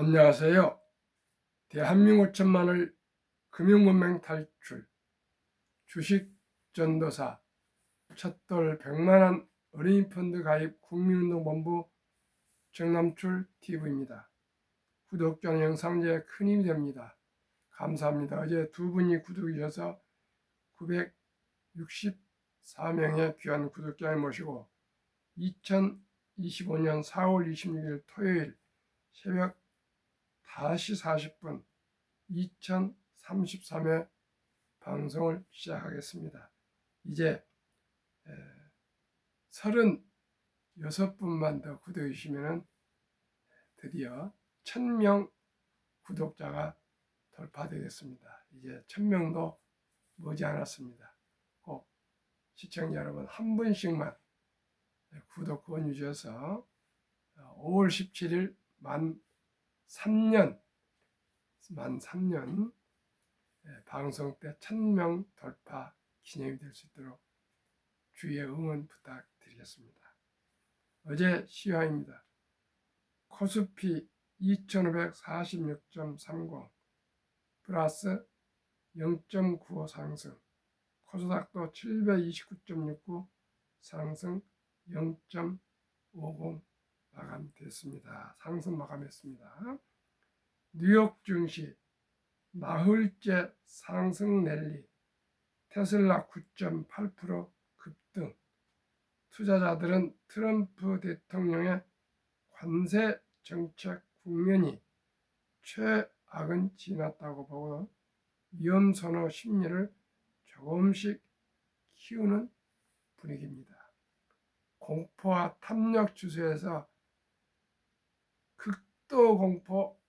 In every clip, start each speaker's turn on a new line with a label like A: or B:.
A: 안녕하세요. 대한민국 천만을 금융문맹 탈출, 주식전도사, 첫돌 100만원 어린이펀드 가입 국민운동본부 정남출TV입니다. 구독자 영상제에 큰 힘이 됩니다. 감사합니다. 어제 두 분이 구독이셔서 964명의 귀한 구독자를 모시고 2025년 4월 26일 토요일 새벽 5시 40분 2033회 방송을 시작하겠습니다. 이제 36분만 더 구독해 주시면 드디어 1000명 구독자가 돌파되겠습니다. 이제 1000명도 머지않았습니다. 꼭 시청자 여러분 한 분씩만 구독 권유 주셔서 5월 17일 만 3년 방송 때 1000명 돌파 기념이 될 수 있도록 주의 응원 부탁드리겠습니다. 어제 시황입니다. 코스피 2546.30 플러스 0.95 상승, 코스닥도 729.69 상승 0.50 마감됐습니다. 상승 마감했습니다. 뉴욕 증시 나흘째 상승 랠리, 테슬라 9.8% 급등. 투자자들은 트럼프 대통령의 관세 정책 국면이 최악은 지났다고 보고 위험 선호 심리를 조금씩 키우는 분위기입니다. 공포와 탐욕 지수에서 극도 공포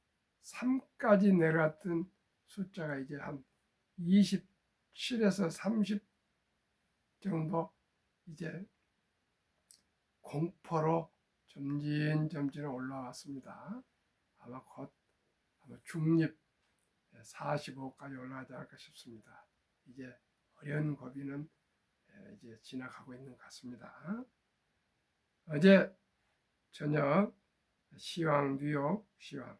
A: 3까지 내려갔던 숫자가 이제 한 27에서 30 정도 이제 공포로 점진 올라왔습니다. 아마 곧 중립 45까지 올라가지 않을까 싶습니다. 이제 어려운 고비는 이제 지나가고 있는 것 같습니다. 어제 저녁 시황, 뉴욕 시황,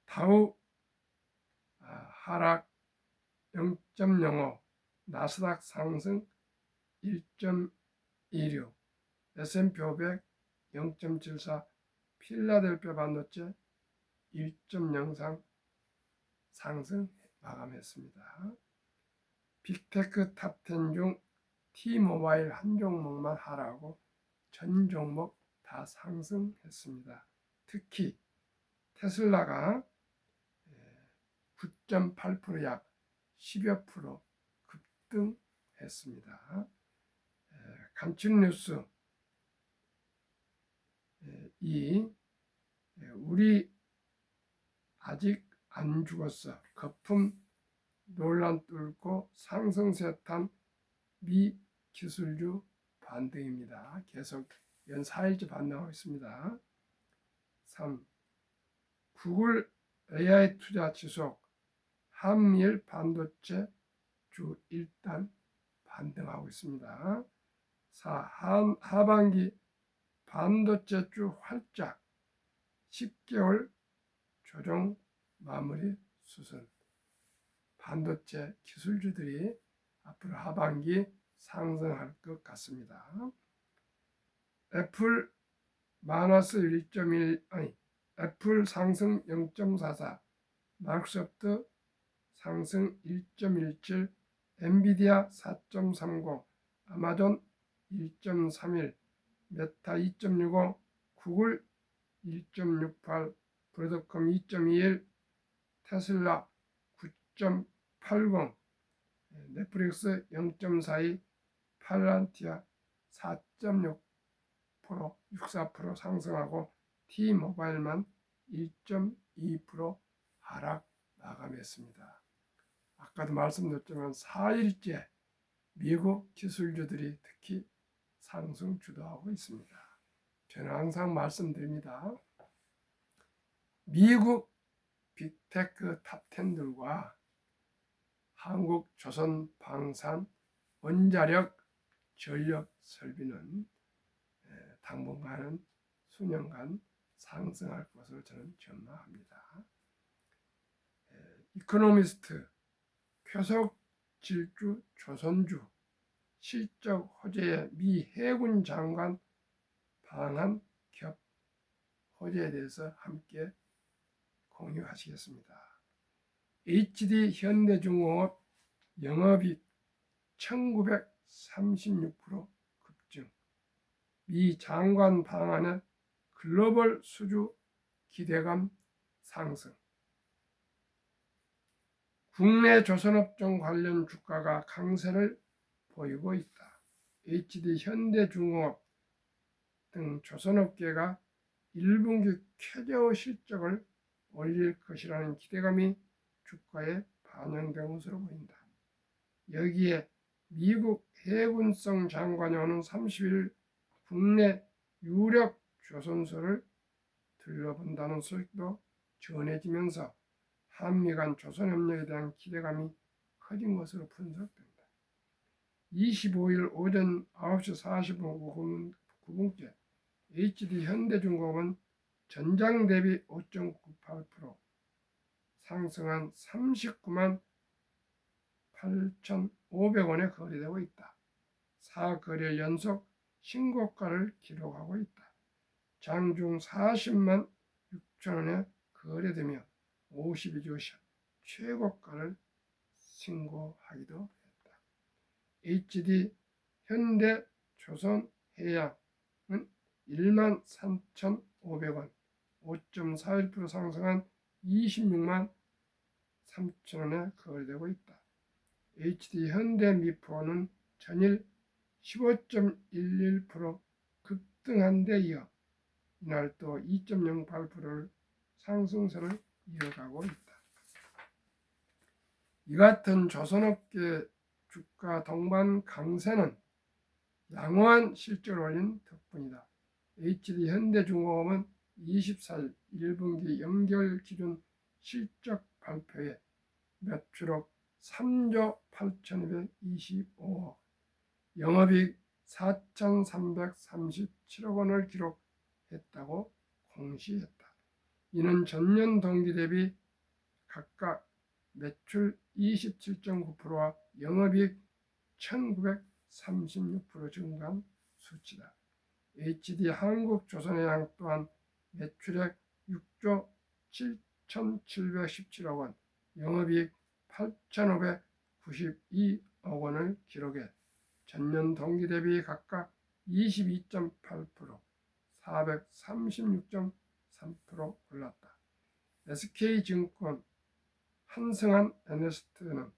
A: 다우 하락 0.05, 나스닥 상승 1.26, S&P 500 0.74, 필라델피아 반도체 1.03 상승 마감했습니다. 빅테크 탑10 중 T모바일 한 종목만 하락하고 전 종목 다 상승했습니다. 특히 테슬라가 9.8% 약 10여 프로 급등했습니다. 간추린 뉴스, 우리 아직 안 죽었어. 거품 논란 뚫고 상승세 탄 미 기술주 반등입니다. 계속 연 4일째 반등하고 있습니다. 3. 구글 AI 투자 지속, 한미일 반도체 주 일단 반등하고 있습니다. 4. 하반기 반도체 주 활짝 10개월 조정 마무리 수순. 반도체 기술주들이 앞으로 하반기 상승할 것 같습니다. 애플 마이너스 1.1, 애플 상승 0.44, 마이크로소프트 상승 1.17, 엔비디아 4.30, 아마존 1.31, 메타 2.65, 구글 1.68, 브로드컴 2.21, 테슬라 9.80, 넷플릭스 0.42, 팔란티아 4.64% 상승하고 T모바일만 1.2% 하락 마감했습니다. 아까도 말씀드렸지만 4일째 미국 기술주들이 특히 상승 주도하고 있습니다. 저는 항상 말씀드립니다. 미국 빅테크 탑10들과 한국 조선 방산 원자력 전력 설비는 당분간은 수년간 상승할 것으로 저는 전망합니다. 이코노미스트 표석 질주 조선주 실적 호재의 미 해군 장관 방한 겹 호재에 대해서 함께 공유하시겠습니다. HD 현대중공업 영업이익 1936% 급증, 미 장관 방한의 글로벌 수주 기대감 상승, 국내 조선업종 관련 주가가 강세를 보이고 있다. HD 현대중공업 등 조선업계가 1분기 최저 실적을 올릴 것이라는 기대감이 주가에 반영된 것으로 보인다. 여기에 미국 해군성 장관이 오는 30일 국내 유력 조선소를 들러본다는 소식도 전해지면서 한미 간 조선협력에 대한 기대감이 커진 것으로 분석된다. 25일 오전 9시 45분께 HD 현대중공업은 전장 대비 5.98% 상승한 39만 8,500원에 거래되고 있다. 4거래 연속 신고가를 기록하고 있다. 장중 40만 6천원에 거래되며 52주 최고가를 신고하기도 했다. HD 현대 조선 해양은 1만 3,500원, 5.41% 상승한 26만 3천원에 거래되고 있다. HD 현대 미포는 전일 15.11% 급등한 데 이어 이날 또 2.08%를 상승세를 이어가고 있다. 이 같은 조선업계 주가 동반 강세는 양호한 실적을 올린 덕분이다. HD 현대중공업은 24일 1분기 연결 기준 실적 발표에 매출액 3조 8,225억, 영업이익 4,337억 원을 기록했다고 공시했다. 이는 전년 동기 대비 각각 매출 27.9%와 영업이익 1,936% 증가한 수치다. HD 한국조선해양 또한 매출액 6조 7,717억 원, 영업이익 8,592억 원을 기록해 전년 동기 대비 각각 22.8%, 436.3% 올랐다. SK증권 한승환 애널리스트는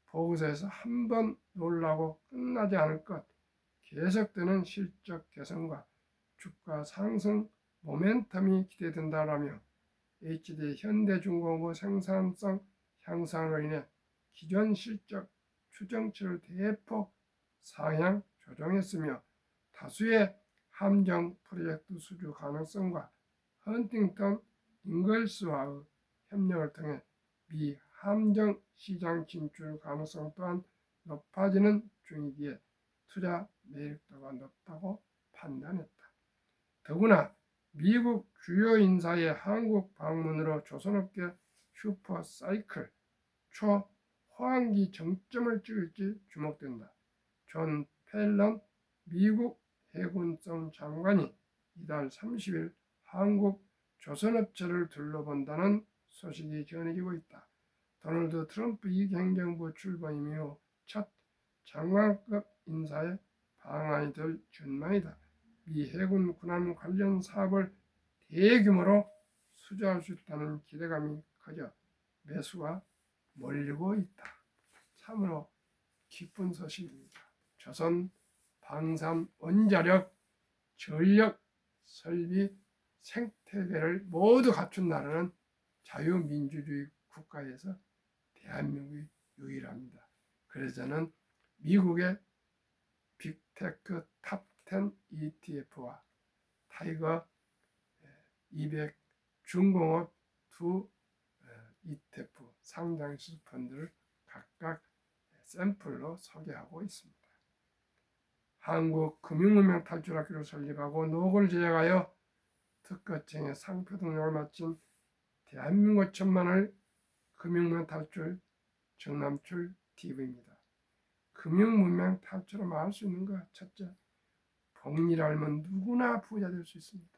A: 보고서에서 한 번 놀라고 끝나지 않을 것 계속되는 실적 개선과 주가 상승 모멘텀이 기대된다라며 HD 현대중공업 생산성 향상으로 인해 기존 실적 추정치를 대폭 상향 조정했으며 다수의 함정 프로젝트 수주 가능성과 헌팅턴 잉글스와의 협력을 통해 미 함정 시장 진출 가능성 또한 높아지는 중이기에 투자 매력도가 높다고 판단했다. 더구나 미국 주요 인사의 한국 방문으로 조선업계 슈퍼사이클 초호황기 정점을 찍을지 주목된다. 존 펠런 미국 해군성 장관이 이달 30일 한국 조선업체를 둘러본다는 소식이 전해지고 있다. 도널드 트럼프 이기 행정부 출범 이후 첫 장관급 인사의 방한이 될 전망이다. 미 해군 군함 관련 사업을 대규모로 수주할 수 있다는 기대감이 커져 매수가 몰리고 있다. 참으로 기쁜 소식입니다. 조선 방산 원자력 전력 설비 생태계를 모두 갖춘 나라는 자유민주주의 국가에서 대한민국이 유일합니다. 그래서 저는 미국의 빅테크 탑10 ETF와 타이거 200 중공업 두 ETF 상장수 펀드를 각각 샘플로 소개하고 있습니다. 한국 금융문명 탈출학교를 설립하고 노고를 제작하여 특허청의 상표 등록을 마친 대한민국 천만을 금융문 탈출 정남출 TV입니다. 금융문명 탈출을 말할 수 있는 것 첫째, 복리를 알면 누구나 부자 될 수 있습니다.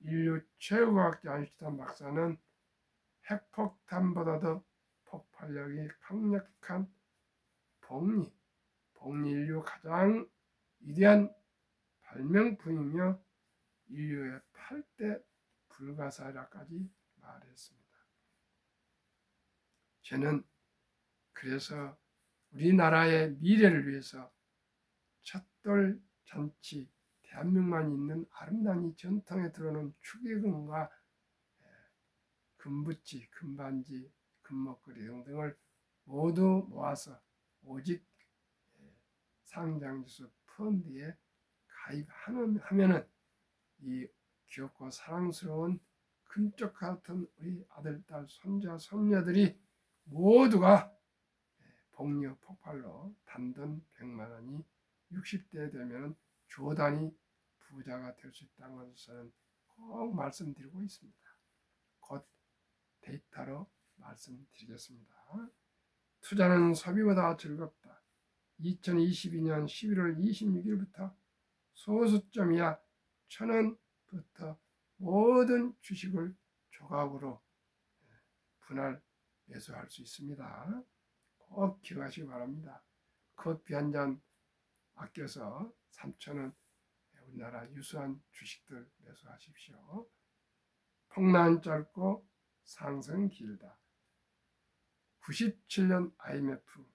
A: 인류 최고 과학자 아인슈타인 박사는 핵폭탄보다도 폭발력이 강력한 복리 인류 가장 위대한 발명품이며 인류의 8대 불가사리라까지 말했습니다. 저는 그래서 우리나라의 미래를 위해서 찻돌 잔치, 대한민국만 있는 아름다운 이 전통에 들어오는 축의금과 금붙이, 금반지, 금목걸이 등등을 모두 모아서 오직 상장지수 펀드에 가입하면은 이 귀엽고 사랑스러운 금쪽 같은 우리 아들, 딸, 손자, 손녀들이 모두가 복리 폭발로 단돈 100만 원이 60대 되면 조단위 부자가 될 수 있다는 것을 꼭 말씀드리고 있습니다. 곧 데이터로 말씀드리겠습니다. 투자는 소비보다 즐겁다. 2022년 11월 26일부터 소수점 이하 1,000원부터 모든 주식을 조각으로 분할 매수할 수 있습니다. 꼭 기억하시기 바랍니다. 커피 한 잔 아껴서 3,000원 우리나라 유수한 주식들 매수하십시오. 폭락 짧고 상승 길다. 97년 IMF,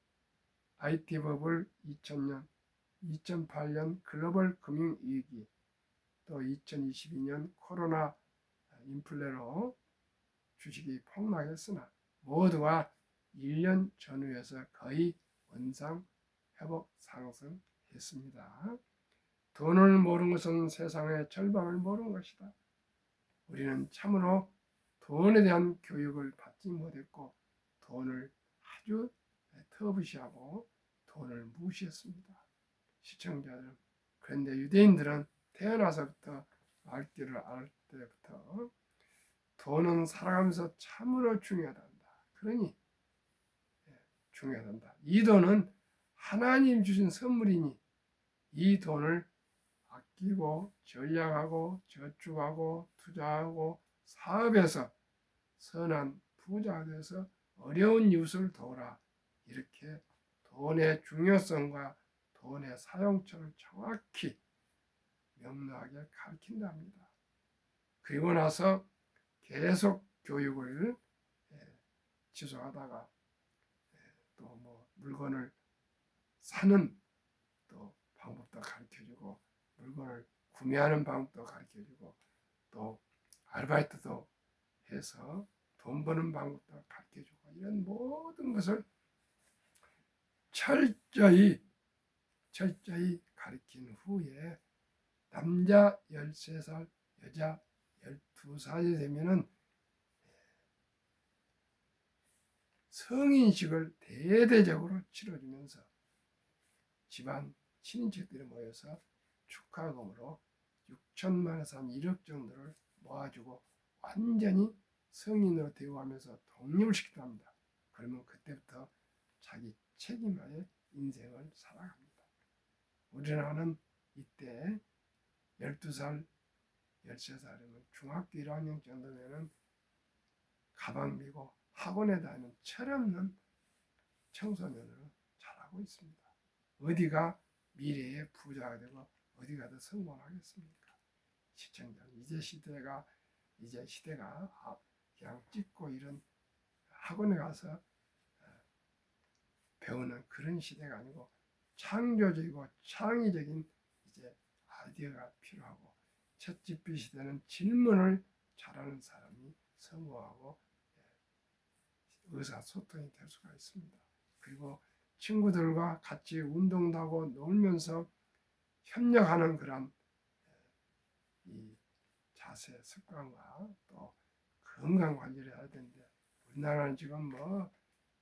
A: IT 버블 2000년, 2008년 글로벌 금융위기, 또 2022년 코로나 인플레로 주식이 폭락했으나 모두가 1년 전후에서 거의 원상 회복 상승했습니다. 돈을 모르는 것은 세상의 절반을 모르는 것이다. 우리는 참으로 돈에 대한 교육을 받지 못했고 돈을 아주 터부시하고 돈을 무시했습니다. 시청자들, 그런데 유대인들은 태어나서부터 말귀를 알 때부터 돈은 살아가면서 참으로 중요하단다. 그러니 중요하단다. 이 돈은 하나님 주신 선물이니 이 돈을 아끼고 전략하고 저축하고 투자하고 사업에서 선한 부자가 돼서 어려운 이웃을 도우라. 이렇게 돈의 중요성과 돈의 사용처를 정확히 명료하게 가르친답니다. 그리고 나서 계속 교육을 지속하다가 또 뭐 물건을 사는 또 방법도 가르쳐주고 물건을 구매하는 방법도 가르쳐주고 또 아르바이트도 해서 돈 버는 방법도 가르쳐주고 이런 모든 것을 철저히 가르친 후에 남자 13살, 여자 12살이 되면은 성인식을 대대적으로 치러주면서 집안 친인척들이 모여서 축하금으로 6천만에서 한 1억 정도를 모아주고 완전히 성인으로 대우하면서 독립을 시키려 합니다. 그러면 그때부터 자기 책임하에 인생을 살아갑니다. 우리나라는 이때 12살, 13살이면 중학교 1학년 정도면 가방 메고 학원에 다니는 철없는 청소년으로 자라고 있습니다. 어디가 미래의 부자가 되고 어디가 더 성공하겠습니까? 시청자, 이제 시대가 그냥 찍고 이런 학원에 가서 배우는 그런 시대가 아니고 창조적이고 창의적인 이제 아이디어가 필요하고 챗GPT 시대는 질문을 잘하는 사람이 성공하고 의사소통이 될 수가 있습니다. 그리고 친구들과 같이 운동도 하고 놀면서 협력하는 그런 이 자세, 습관과 또 건강 관리를 해야 되는데 우리나라는 지금 뭐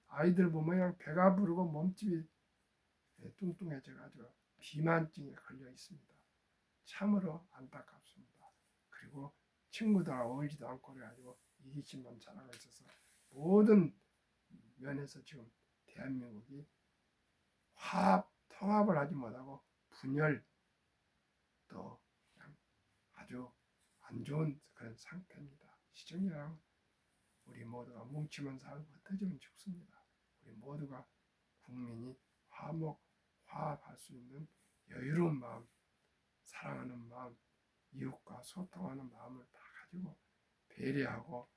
A: 아이들 보면 그냥 배가 부르고 몸집이 뚱뚱해져가지고 비만증에 걸려 있습니다. 참으로 안타깝습니다. 친구들하고 어울리지도 않고 그래가지고 이기심만 잘하고 있어서 모든 면에서 지금 대한민국이 통합을 하지 못하고 분열 또 그냥 아주 안 좋은 그런 상태입니다. 시청자 여러분, 우리 모두가 뭉치면 살고 흩어지면 죽습니다. 우리 모두가 국민이 화합할 수 있는 여유로운 마음, 사랑하는 마음, 이웃과 소통하는 마음을 다 가지고 배려하고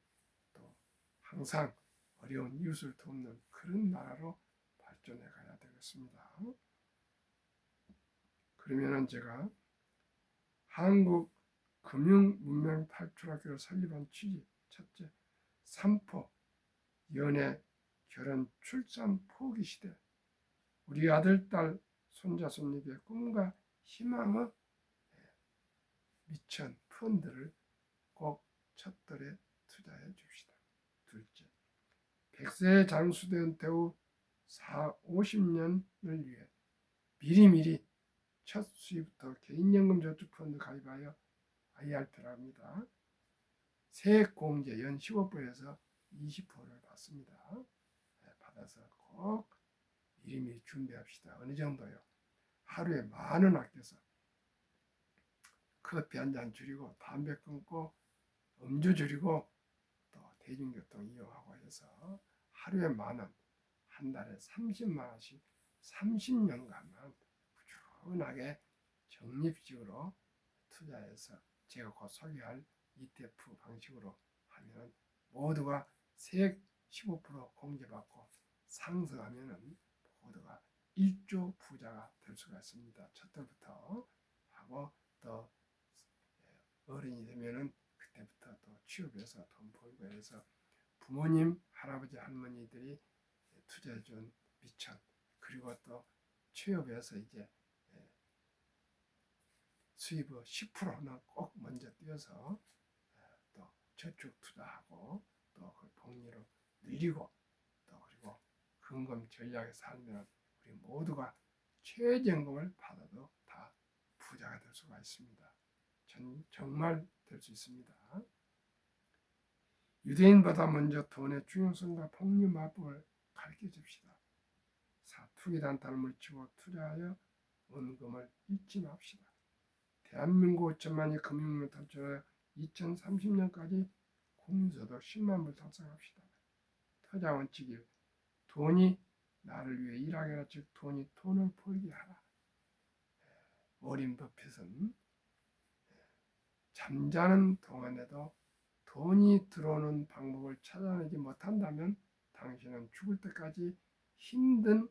A: 또 항상 어려운 이웃을 돕는 그런 나라로 발전해 가야 되겠습니다. 그러면은 제가 한국 금융문명 탈출학교를 설립한 취지, 첫째, 삼포, 연애, 결혼, 출산, 포기 시대, 우리 아들, 딸, 손자, 손녀의 꿈과 희망의 미천 펀드를 꼭 첫돌에 투자해 줍시다. 둘째, 100세에 장수된 대우 50년을 위해 미리미리 첫 수입부터 개인연금 저축펀드 가입하여 IRP를 합니다. 세액공제 연 15%에서 20%를 받습니다. 받아서 꼭 미리미리 준비합시다. 어느 정도요? 하루에 10,000원 아껴서 커피 한 잔 줄이고 담배 끊고 음주 줄이고 또 대중교통 이용하고 해서 하루에 10,000원, 한 달에 30만 원씩 30년간만 꾸준하게 적립식으로 투자해서 제가 곧 소개할 ETF 방식으로 하면 모두가 세액 15% 공제받고 상승하면 모두가 1조 부자가 될 수가 있습니다. 첫날부터 하고 또 어른이 되면은 그때부터 또 취업해서 돈 벌고 해서 부모님, 할아버지, 할머니들이 투자해준 미천, 그리고 또 취업해서 이제 수입의 10%는 꼭 먼저 띄어서 또 저축 투자하고 또 그 복리로 늘리고 또 그리고 근검 전략에 살면 우리 모두가 최저임금을 받아도 다 부자가 될 수가 있습니다. 정말 될 수 있습니다. 유대인보다 먼저 돈의 중요성과 복리 마법을 가르쳐 줍시다. 투기단타를 물치고 투자하여 원금을 잊지 맙시다. 대한민국 5천만이 금융을 탈출하여 2030년까지 국민소득 10만 불 달성합시다. 투자 원칙이 돈이 나를 위해 일하게 하라, 즉 돈이 돈을 벌게 하라. 워린 버핏은 잠자는 동안에도 돈이 들어오는 방법을 찾아내지 못한다면 당신은 죽을 때까지 힘든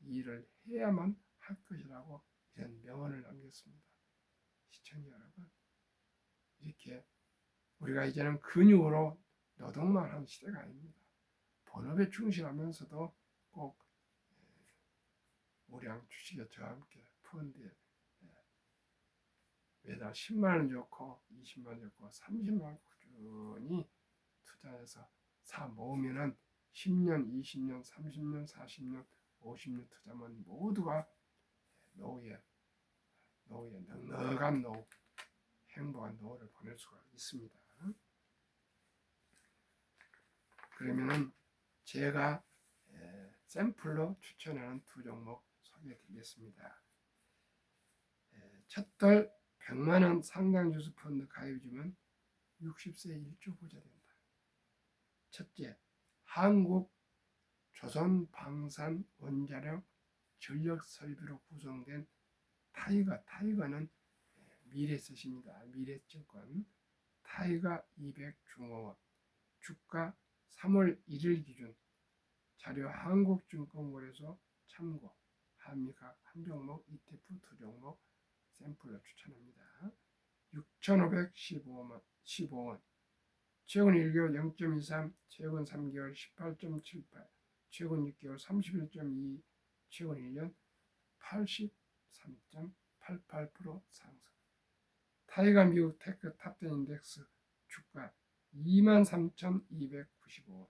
A: 일을 해야만 할 것이라고 이런 명언을 남겼습니다. 시청자 여러분, 이렇게 우리가 이제는 근육으로 노동만 하는 시대가 아닙니다. 본업에 충실하면서도 꼭 우량 주식에 저와 함께 펀드에 매달 10만 원 좋고 20만 원 좋고 30만 원 꾸준히 투자해서 사 모으면은 10년, 20년, 30년, 40년, 50년 투자하면 모두가 노후에 넉넉한 노후, 행복한 노후를 보낼 수가 있습니다. 그러면은 제가 샘플로 추천하는 두 종목 소개해 드리겠습니다. 첫달 100만 원 상당 주수 펀드 가입해 주면 60세 1조 부자 된다. 첫째, 한국 조선 방산 원자력 전력 설비로 구성된 타이거는 미래셋입니다. 미래증권 타이거 200 중공업 주가 3월 1일 기준 자료 한국증권거래소 참고 한미각 한 종목 ETF 두 종목 샘플로 추천합니다. 6,515원 최근 1개월 0.23 최근 3개월 18.78 최근 6개월 31.2 최근 1년 83.88% 상승. 타이거 미국 테크 탑10 인덱스 주가 23,295원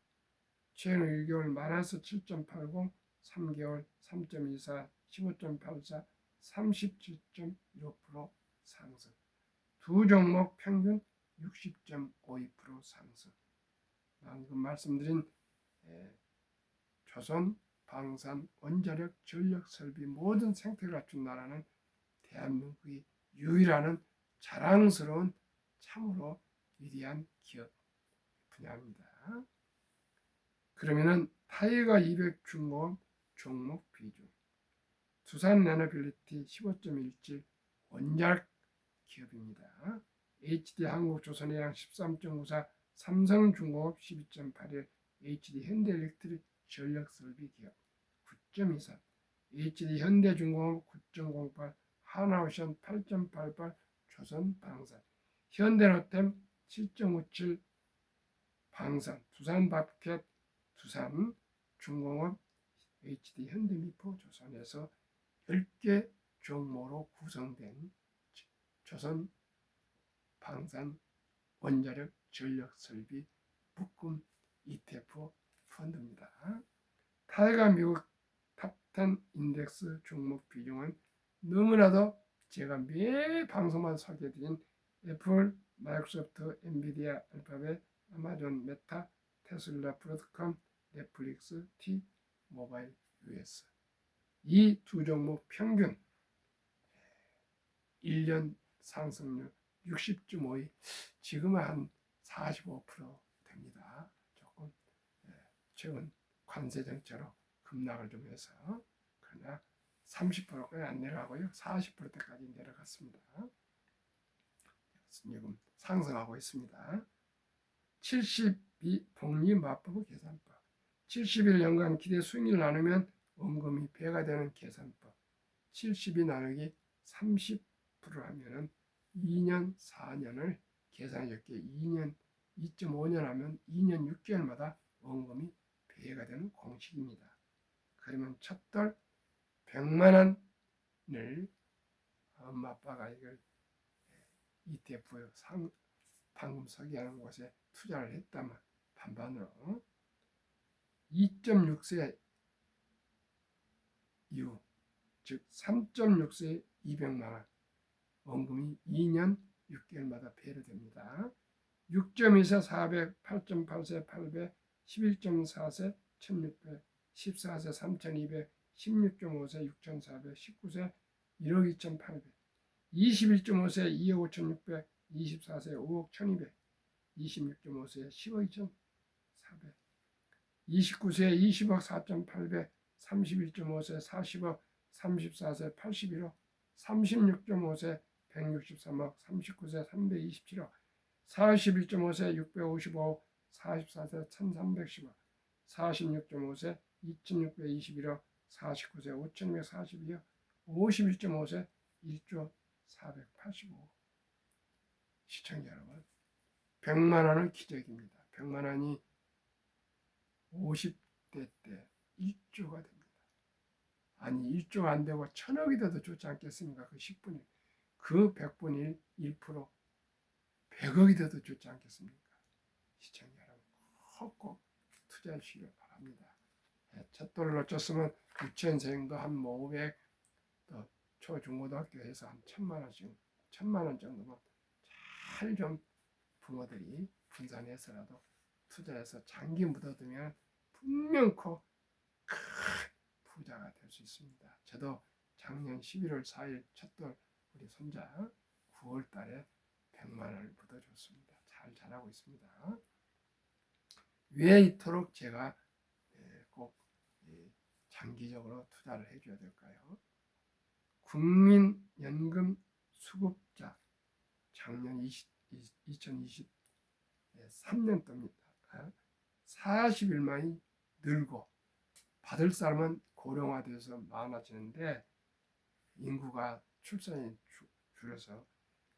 A: 최근 1개월 마이너스 7.80 3개월 3.24 15.84 37.15% 상승. 두 종목 평균 60.52% 상승. 방금 말씀드린 조선, 방산, 원자력, 전력 설비 모든 생태를 갖춘 나라는 대한민국이 유일한 자랑스러운 참으로 위대한 기업 분야입니다. 그러면은 타이거 200 중공업 종목 비중, 두산 에너빌리티 15.17 원자력 기업입니다. HD 한국조선해양 13.94 삼성중공업 12.81 HD 현대일렉트릭 전력설비 기업 9.24 HD 현대중공업 9.08 하나오션 8.88 조선방산 현대로템 7.57 방산 두산바켓 두산중공업 HD 현대미포 조선에서 10개 종목으로 구성된 조선 방산 원자력 전력 설비 묶음 ETF 펀드입니다. 타이거 미국 탑10 인덱스 종목 비중은 너무나도 제가 매 방송만 소개해드린 애플, 마이크로소프트, 엔비디아, 알파벳, 아마존, 메타, 테슬라, 브로드컴, 넷플릭스, T, 모바일, US 이 두 종목 평균 1년 상승률 60.52 지금은 한 45% 됩니다. 조금 최근 관세 정책으로 급락을 좀 해서 그러나 30%까지 안 내려가고요. 40%대까지 내려갔습니다. 지금 상승하고 있습니다. 72 복리맞법 계산법 71년간 기대 수익률 나누면 원금이 배가 되는 계산법 72 나누기 30% 하면은 2년 4년을 계산해줄게 2년 2.5년 하면 2년 6개월마다 원금이 배가 되는 공식입니다. 그러면 첫달 100만 원을 엄마 아빠가 이걸 ETF 방금 소개하는 곳에 투자를 했다면 반반으로 2.6세 이후 즉 3.6세 200만 원 원금이 2년 6개월마다 배려됩니다. 6.2세 400, 8.8세 800, 11.4세 1600, 14세 3200, 16.5세 6400, 19세 1억 2800, 21.5세 2억 5600, 24세 5억 1200, 26.5세 10억 2400, 29세 20억 4800, 31.5세 40억, 34세 81억, 36.5세 163억, 39세 327억, 41.5세 655억, 44세 1310억, 46.5세 2621억, 49세 5242억, 51.5세 1조 485억. 시청자 여러분, 100만 원은 기적입니다. 100만 원이 50대 때 1조가 됩니다. 아니 1조가 안 되고 1000억이 돼도 좋지 않겠습니까? 그 10분의 그 100분의 1%, 100억이 돼도 좋지 않겠습니까? 시청자 여러분 꼭 투자하시길 바랍니다. 첫 돈을 놓쳤으면 유치원생도 한 500, 또 초중고등학교에서 한 1000만 원씩, 1000만 원 정도만 잘 좀 부모들이 분산해서라도 투자해서 장기 묻어두면 분명코 큰 부자가 될 수 있습니다. 저도 작년 11월 4일 첫돌 우리 손자 9월 달에 100만 원을 묻어줬습니다. 잘 자라고 있습니다. 왜 이토록 제가 꼭 장기적으로 투자를 해줘야 될까요? 국민연금 수급자 작년 2023년도입니다. 41만이 늘고 받을 사람은 고령화돼서 많아지는데 인구가 출산이 줄어서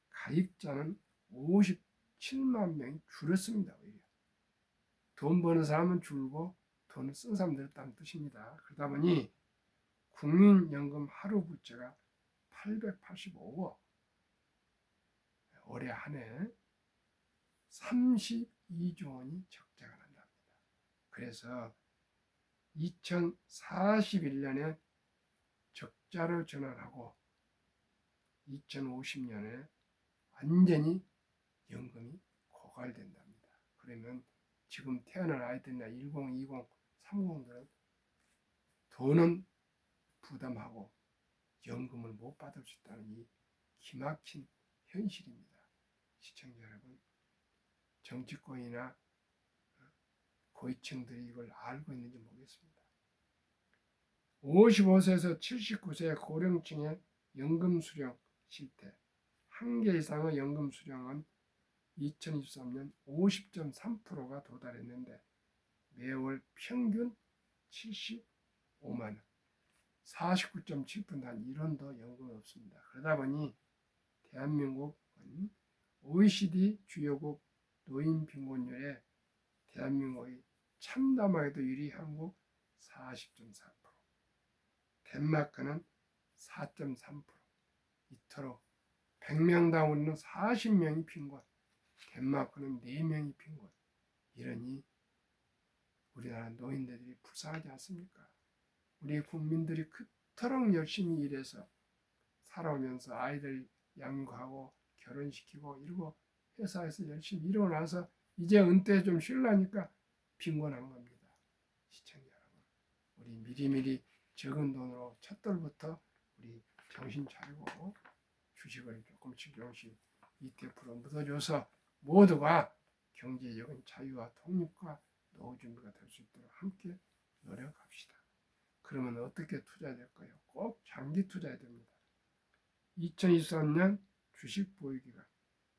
A: 가입자는 57만 명이 줄었습니다. 오히려. 돈 버는 사람은 줄고 돈을 쓴 사람 늘었다는 뜻입니다. 그러다 보니 국민연금 하루 부채가 885억, 올해 한 해 32조 원이 적자가 난답니다. 그래서 2041년에 적자로 전환하고 2050년에 완전히 연금이 부활된답니다. 그러면 지금 태어난 아이들이나 10, 20, 30들은 돈은 부담하고 연금을 못 받을 수 있다는 이 기막힌 현실입니다. 시청자 여러분, 정치권이나 고위층들이 이걸 알고 있는지 모르겠습니다. 55세에서 79세 고령층의 연금 수령 실태, 한 개 이상의 연금 수령은 2023년 50.3%가 도달했는데 매월 평균 75만 원, 49.7%, 단 1원도 연금이 없습니다. 그러다 보니 대한민국은 OECD 주요국 노인 빈곤율에 대한민국의 참담하게도 1위 한국 40.4%, 덴마크는 4.3%, 이토록 100명당 우리는 40명이 빈곤, 덴마크는 4명이 빈곤. 이러니 우리나라 노인들이 불쌍하지 않습니까? 우리 국민들이 그토록 열심히 일해서 살아오면서 아이들 양육하고 결혼시키고 이러고 회사에서 열심히 일하고 나서 이제 은퇴 좀 쉬려니까 빈곤한 겁니다. 시청자 여러분, 우리 미리미리 적은 돈으로 첫돌부터 우리 정신 차리고 주식을 조금씩 ETF로 묻어줘서 모두가 경제적인 자유와 독립과 노후 준비가 될 수 있도록 함께 노력합시다. 그러면 어떻게 투자해야 될까요? 꼭 장기 투자해야 됩니다. 2023년 주식 보유기간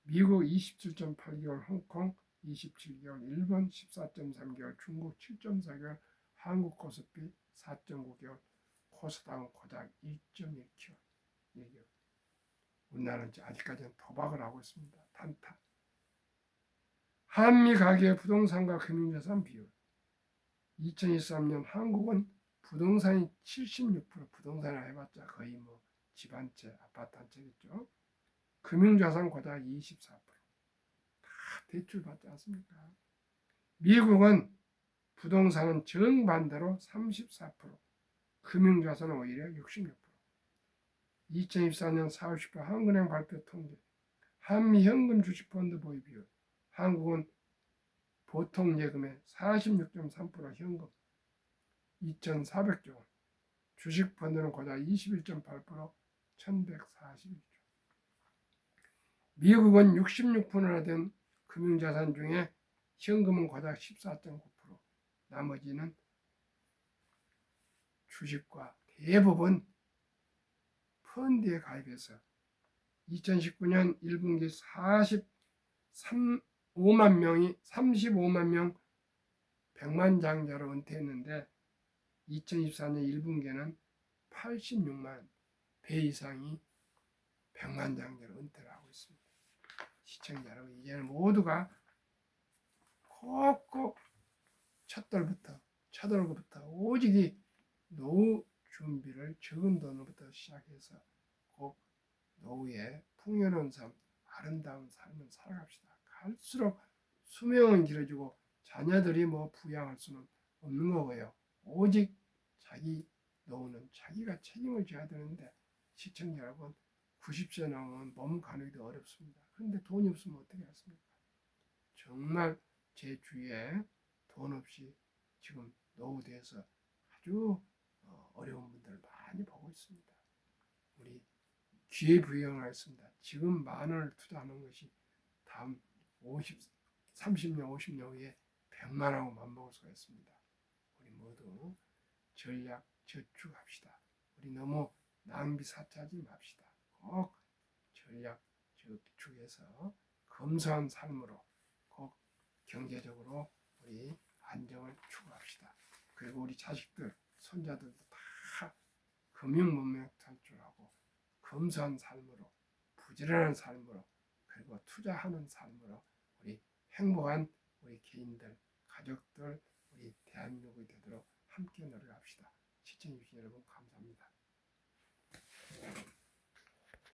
A: 미국 27.8개월, 홍콩 27개월, 일본 14.3개월, 중국 7.4개월, 한국 코스피 4.9개월, 코스닥은 고작 1.1개월. 우리나라는 아직까지는 도박을 하고 있습니다. 단타. 한미 가계 부동산과 금융자산 비율. 2023년 한국은 부동산이 76%, 부동산을 해봤자 거의 뭐 집 한 채, 아파트 한 채겠죠. 금융자산 고작 24%. 다 대출 받지 않습니까? 미국은 부동산은 정반대로 34%, 금융자산은 오히려 66%. 2024년 4월 10일 한국은행 발표 통계, 한미 현금 주식펀드 보유 비율. 한국은 보통 예금의 46.3% 현금 2,400조 원, 주식펀드는 고작 21.8% 1,141조. 미국은 66%나 된 금융자산 중에 현금은 고작 14.9%, 나머지는 주식과 대부분 펀드에 가입해서 2019년 1분기 35만 명 100만 장자로 은퇴했는데 2024년 1분기에는 86만 배 이상이 100만 장자로 은퇴를 하고 있습니다. 시청자 여러분, 이제는 모두가 꼭꼭 첫돌부터 오직 이 노후 준비를 적은 돈으로부터 시작해서 꼭 노후에 풍요로운 삶, 아름다운 삶을 살아갑시다. 갈수록 수명은 길어지고 자녀들이 뭐 부양할 수는 없는 거고요. 오직 자기 노후는 자기가 책임을 져야 되는데 시청자 여러분, 90세 넘으면 몸 가누기도 어렵습니다. 그런데 돈이 없으면 어떻게 하십니까? 정말 제 주위에 돈 없이 지금 노후돼서 아주 어려운 분들을 많이 보고 있습니다. 우리 기회부여하였습니다. 지금 10,000원을 투자하는 것이 다음 30년, 50년 후에 100만하고 맞먹을 수가 있습니다. 우리 모두 전략 저축합시다. 우리 너무 낭비 사치하지 맙시다. 꼭 전략 저축해서 검소한 삶으로 꼭 경제적으로 우리 안정을 추구합시다. 그리고 우리 자식들, 손자들도 다 금융문명 탈출하고 검소한 삶으로, 부지런한 삶으로, 그리고 투자하는 삶으로 우리 행복한 우리 개인들, 가족들, 우리 대한민국이 되도록 함께 노력합시다. 시청해주신 여러분 감사합니다.